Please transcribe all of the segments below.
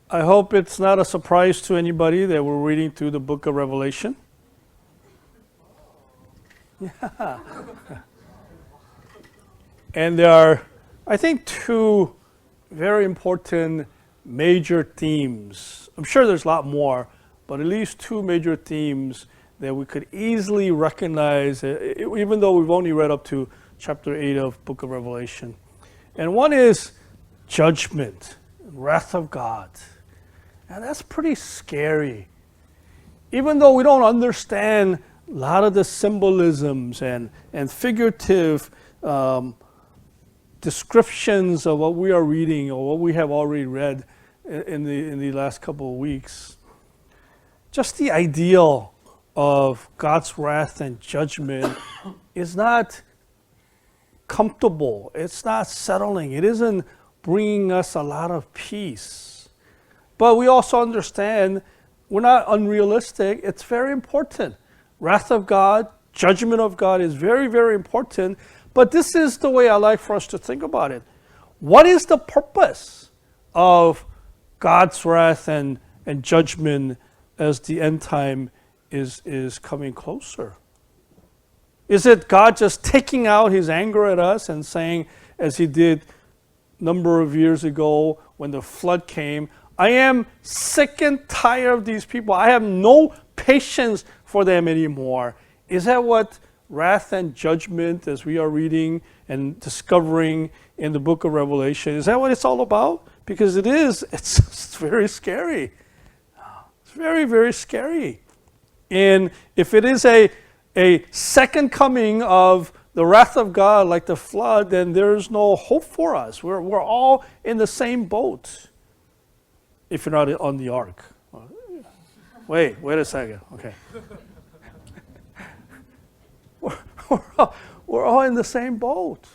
I hope it's not a surprise to anybody that we're reading through the book of Revelation. Yeah. And there are, I think, two very important major themes. I'm sure there's a lot more, but at least two major themes that we could easily recognize, even though we've only read up to chapter 8 of book of Revelation. And one is judgment, wrath of God. And that's pretty scary. Even though we don't understand a lot of the symbolisms and figurative descriptions of what we are reading or what we have already read in the last couple of weeks, just the ideal of God's wrath and judgment is not comfortable. It's not settling. It isn't bringing us a lot of peace. But we also understand we're not unrealistic. It's very important. Wrath of God, judgment of God is very, very important. But this is the way I like for us to think about it. What is the purpose of God's wrath and judgment as the end time is coming closer? Is it God just taking out his anger at us and saying, as he did a number of years ago when the flood came, I am sick and tired of these people. I have no patience for them anymore. Is that what wrath and judgment, as we are reading and discovering in the book of Revelation, is that what it's all about? Because it is. It's very scary. It's very, very scary. And if it is a second coming of the wrath of God like the flood, then there's no hope for us. We're all in the same boat. If you're not on the ark. Wait a second. Okay. We're all in the same boat.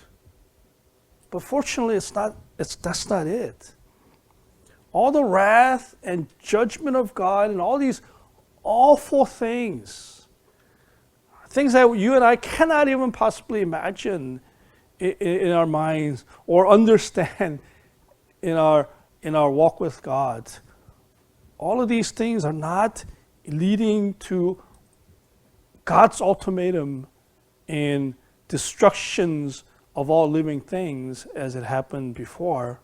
But fortunately, that's not it. All the wrath and judgment of God and all these awful things that you and I cannot even possibly imagine in our minds or understand in our walk with God. All of these things are not leading to God's ultimatum in destructions of all living things as it happened before,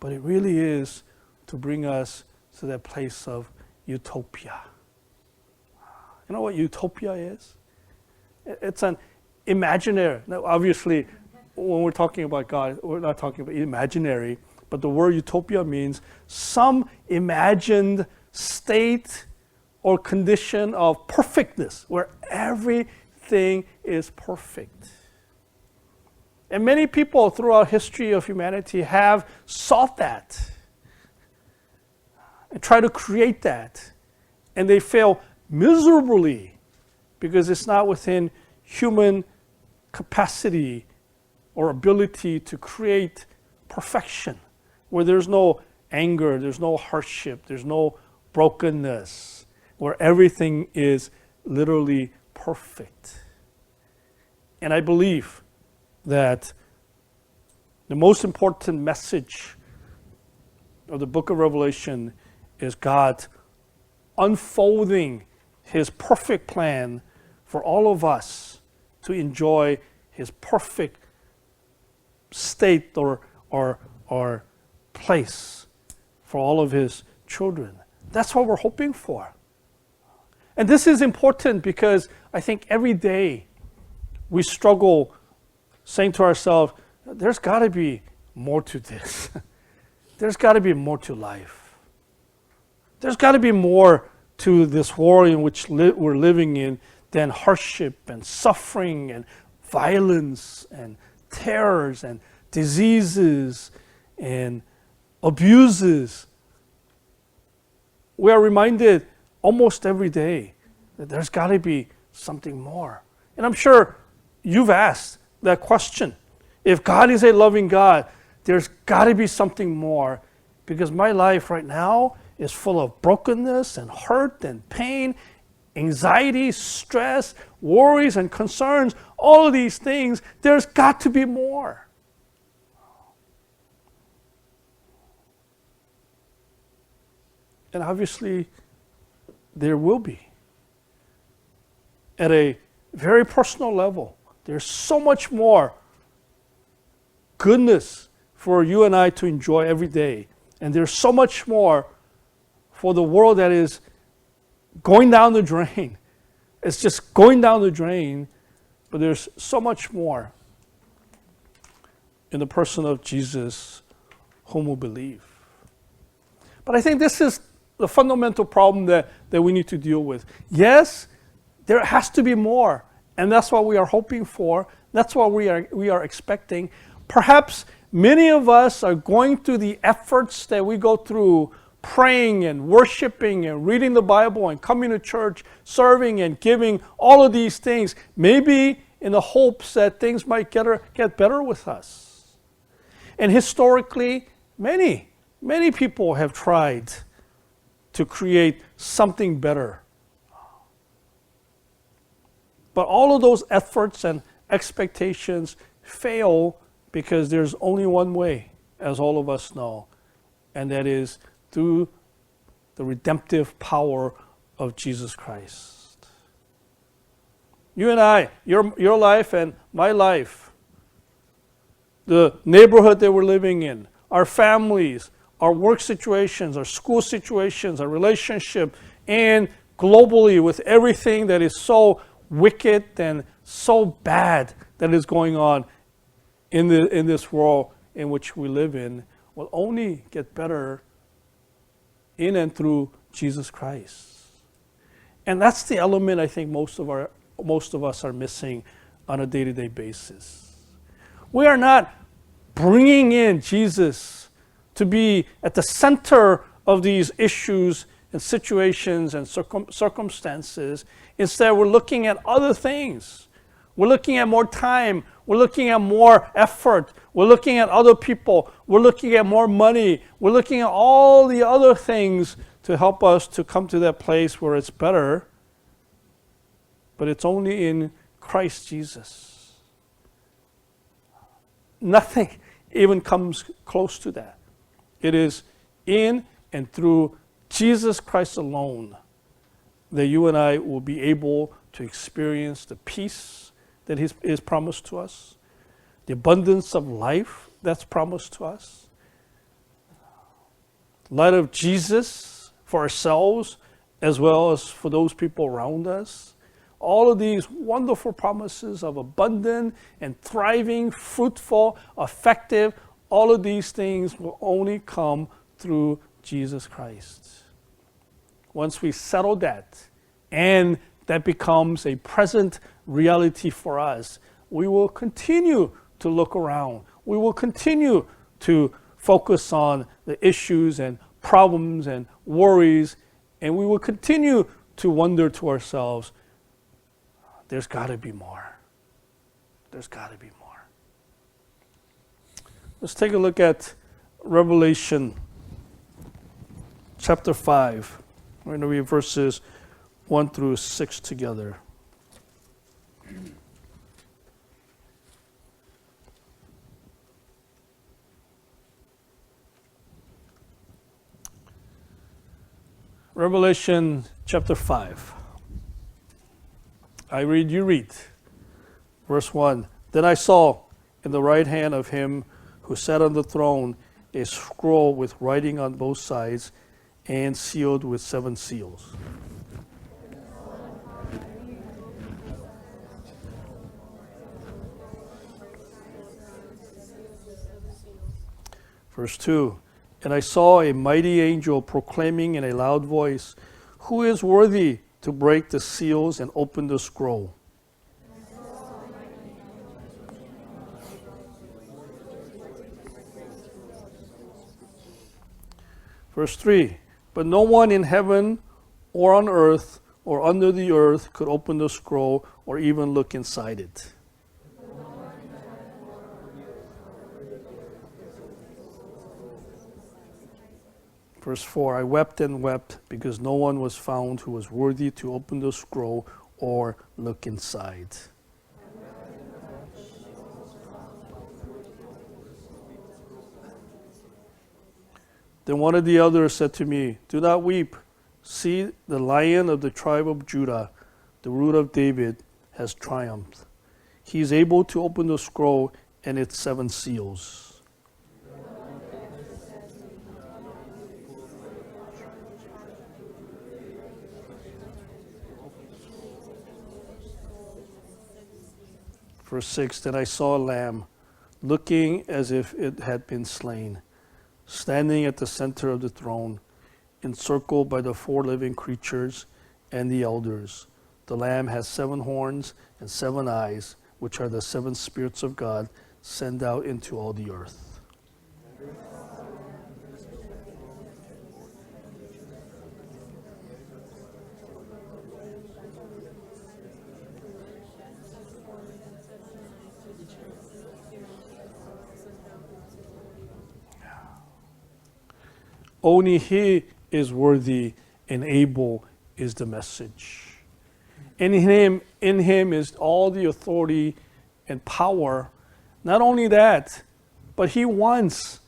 but it really is to bring us to that place of utopia. You know what utopia is? It's an imaginary. Now, obviously, when we're talking about God, we're not talking about imaginary, but the word utopia means some imagined state or condition of perfectness where everything is perfect. And many people throughout history of humanity have sought that and try to create that. And they fail miserably because it's not within human capacity or ability to create perfection, where there's no anger, there's no hardship, there's no brokenness, where everything is literally perfect. And I believe that the most important message of the book of Revelation is God unfolding his perfect plan for all of us to enjoy his perfect state or place for all of his children. That's what we're hoping for. And this is important because I think every day we struggle saying to ourselves, there's got to be more to this. There's got to be more to life. There's got to be more to this world in which we're living in than hardship and suffering and violence and terrors and diseases and abuses. We are reminded almost every day that there's got to be something more. And I'm sure you've asked that question. If God is a loving God, there's got to be something more, because my life right now is full of brokenness and hurt and pain, anxiety, stress, worries and concerns, all of these things. There's got to be more. And obviously, there will be. At a very personal level, there's so much more goodness for you and I to enjoy every day. And there's so much more for the world that is going down the drain. It's just going down the drain, but there's so much more in the person of Jesus whom we believe. But I think this is the fundamental problem that we need to deal with. Yes, there has to be more, and that's what we are hoping for. That's what we are expecting. Perhaps many of us are going through the efforts that we go through, praying and worshiping and reading the Bible and coming to church, serving and giving, all of these things, maybe in the hopes that things might get better with us. And historically, many people have tried to create something better. But all of those efforts and expectations fail because there's only one way, as all of us know, and that is through the redemptive power of Jesus Christ. You and I, your life and my life, the neighborhood that we're living in, our families, our work situations, our school situations, our relationship, and globally with everything that is so wicked and so bad that is going on in this world in which we live in, will only get better in and through Jesus Christ. And that's the element I think most of us are missing on a day-to-day basis. We are not bringing in Jesus to be at the center of these issues and situations and circumstances. Instead, we're looking at other things. We're looking at more time. We're looking at more effort. We're looking at other people. We're looking at more money. We're looking at all the other things to help us to come to that place where it's better. But it's only in Christ Jesus. Nothing even comes close to that. It is in and through Jesus Christ alone that you and I will be able to experience the peace that is promised to us, the abundance of life that's promised to us, light of Jesus for ourselves as well as for those people around us. All of these wonderful promises of abundant and thriving, fruitful, effective, all of these things will only come through Jesus Christ. Once we settle that, and that becomes a present reality for us, we will continue to look around. We will continue to focus on the issues and problems and worries, and we will continue to wonder to ourselves, there's got to be more. There's got to be more. Let's take a look at Revelation chapter 5. We're going to read verses 1 through 6 together. Revelation chapter 5. I read, you read. Verse 1. Then I saw in the right hand of him who sat on the throne a scroll with writing on both sides and sealed with 7 seals. Verse 2. And I saw a mighty angel proclaiming in a loud voice, who is worthy to break the seals and open the scroll? Verse 3. But no one in heaven or on earth or under the earth could open the scroll or even look inside it. Verse 4, I wept and wept because no one was found who was worthy to open the scroll or look inside. Then one of the elders said to me, "Do not weep. See, the Lion of the tribe of Judah, the Root of David, has triumphed. He is able to open the scroll and its 7 seals." Verse 6, "Then I saw a lamb, looking as if it had been slain, standing at the center of the throne, encircled by the 4 living creatures and the elders. The lamb has 7 horns and 7 eyes, which are the 7 spirits of God sent out into all the earth." Only He is worthy and able is the message. In Him is all the authority and power. Not only that, but He wants.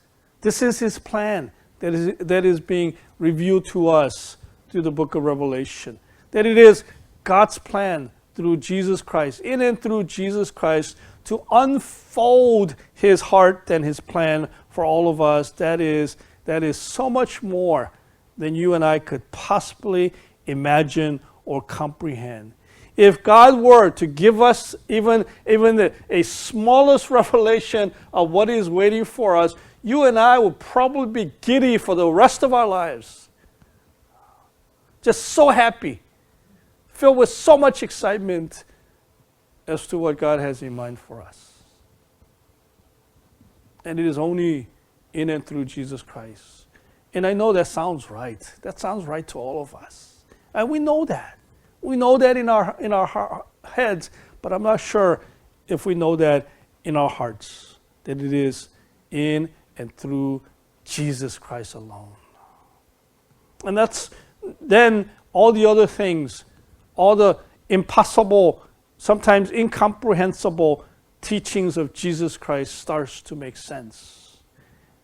This is His plan that is being revealed to us through the book of Revelation. That it is God's plan through Jesus Christ, in and through Jesus Christ, to unfold His heart and His plan for all of us. That is so much more than you and I could possibly imagine or comprehend. If God were to give us even a smallest revelation of what is waiting for us, you and I would probably be giddy for the rest of our lives. Just so happy, filled with so much excitement as to what God has in mind for us. And it is only in and through Jesus Christ. And I know that sounds right. That sounds right to all of us. And we know that. We know that in our heads, but I'm not sure if we know that in our hearts, that it is in and through Jesus Christ alone. And that's then all the other things, all the impossible, sometimes incomprehensible teachings of Jesus Christ starts to make sense.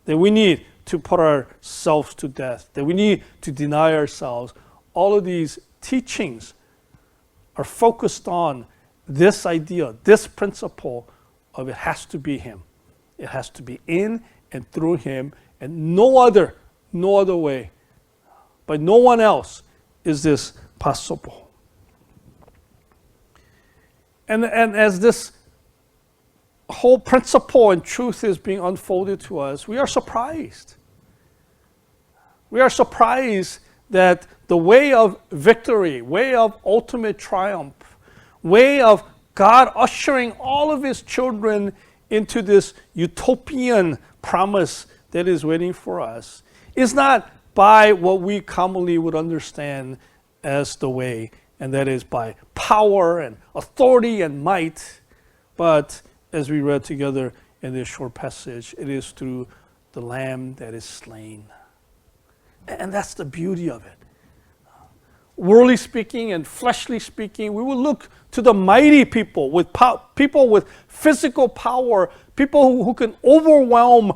That we need to put ourselves to death, that we need to deny ourselves. All of these teachings are focused on this idea, this principle of it has to be Him. It has to be in and through Him, and no other way. By no one else is this possible. And as this whole principle and truth is being unfolded to us, we are surprised. We are surprised that the way of victory, way of ultimate triumph, way of God ushering all of His children into this utopian promise that is waiting for us is not by what we commonly would understand as the way, and that is by power and authority and might, but as we read together in this short passage, it is through the Lamb that is slain. And that's the beauty of it. Worldly speaking and fleshly speaking, we will look to the mighty people with people with physical power, people who can overwhelm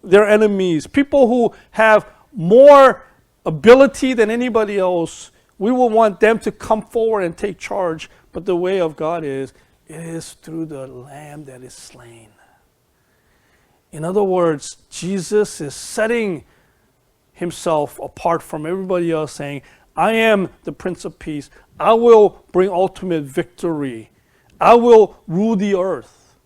their enemies, people who have more ability than anybody else. We will want them to come forward and take charge. But the way of God is, it is through the Lamb that is slain. In other words, Jesus is setting Himself apart from everybody else, saying, I am the Prince of Peace. I will bring ultimate victory. I will rule the earth.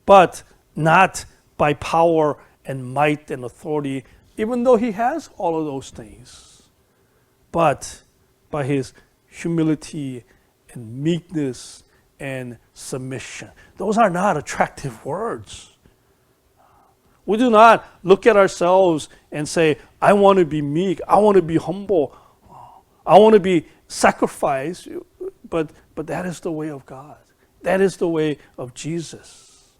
But not by power and might and authority, even though He has all of those things. But by His humility and meekness and submission. Those are not attractive words. We do not look at ourselves and say, I want to be meek, I want to be humble, I want to be sacrificed, but that is the way of God. That is the way of Jesus.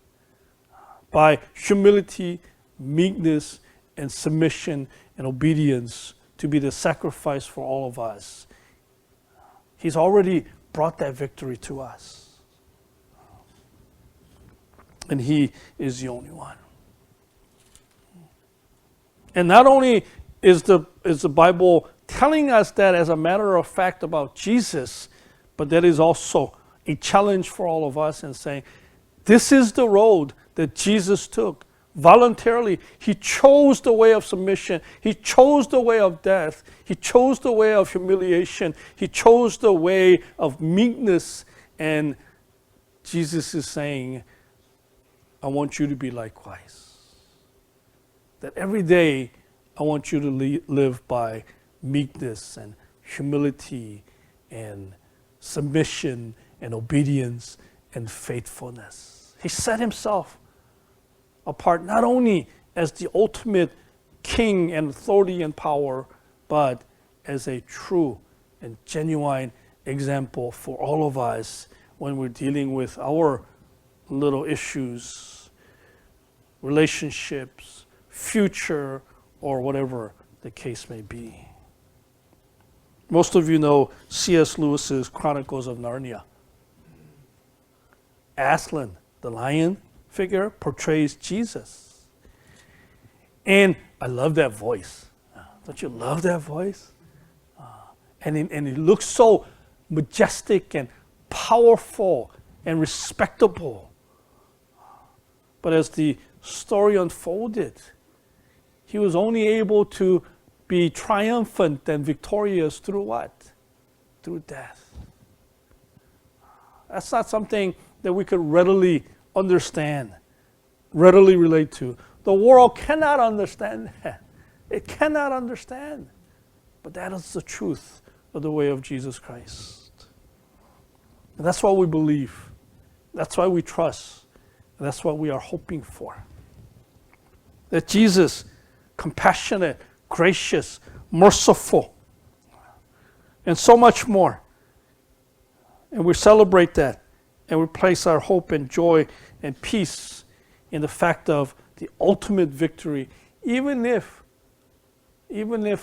By humility, meekness, and submission and obedience to be the sacrifice for all of us. He's already brought that victory to us. And He is the only one. And not only is the Bible telling us that as a matter of fact about Jesus, but that is also a challenge for all of us in saying, this is the road that Jesus took. Voluntarily, he chose the way of submission. He chose the way of death. He chose the way of humiliation. He chose the way of meekness. And Jesus is saying, I want you to be likewise. That every day, I want you to live by meekness and humility and submission and obedience and faithfulness. He set himself apart not only as the ultimate king and authority and power, but as a true and genuine example for all of us when we're dealing with our little issues, relationships, future, or whatever the case may be. Most of you know C.S. Lewis's Chronicles of Narnia. Aslan, the lion figure, portrays Jesus. And I love that voice. Don't you love that voice? And it looks so majestic and powerful and respectable. But as the story unfolded, he was only able to be triumphant and victorious through what? Through death. That's not something that we could readily understand, readily relate to. The world cannot understand that. It cannot understand. But that is the truth of the way of Jesus Christ. And that's what we believe. That's why we trust. And that's what we are hoping for. That Jesus, compassionate, gracious, merciful, and so much more. And we celebrate that. And we place our hope and joy and peace in the fact of the ultimate victory, even if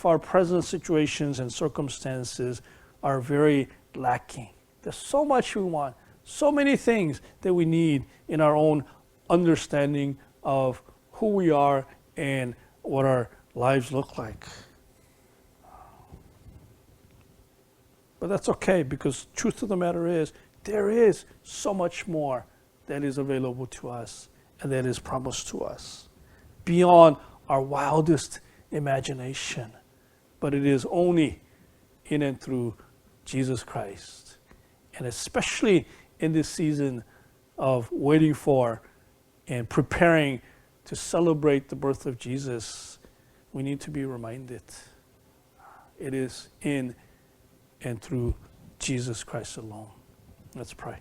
our present situations and circumstances are very lacking. There's so much we want, so many things that we need in our own understanding of who we are and what our lives look like. But that's okay, because truth of the matter is, there is so much more that is available to us and that is promised to us beyond our wildest imagination. But it is only in and through Jesus Christ. And especially in this season of waiting for and preparing to celebrate the birth of Jesus, we need to be reminded it is in and through Jesus Christ alone. Let's pray.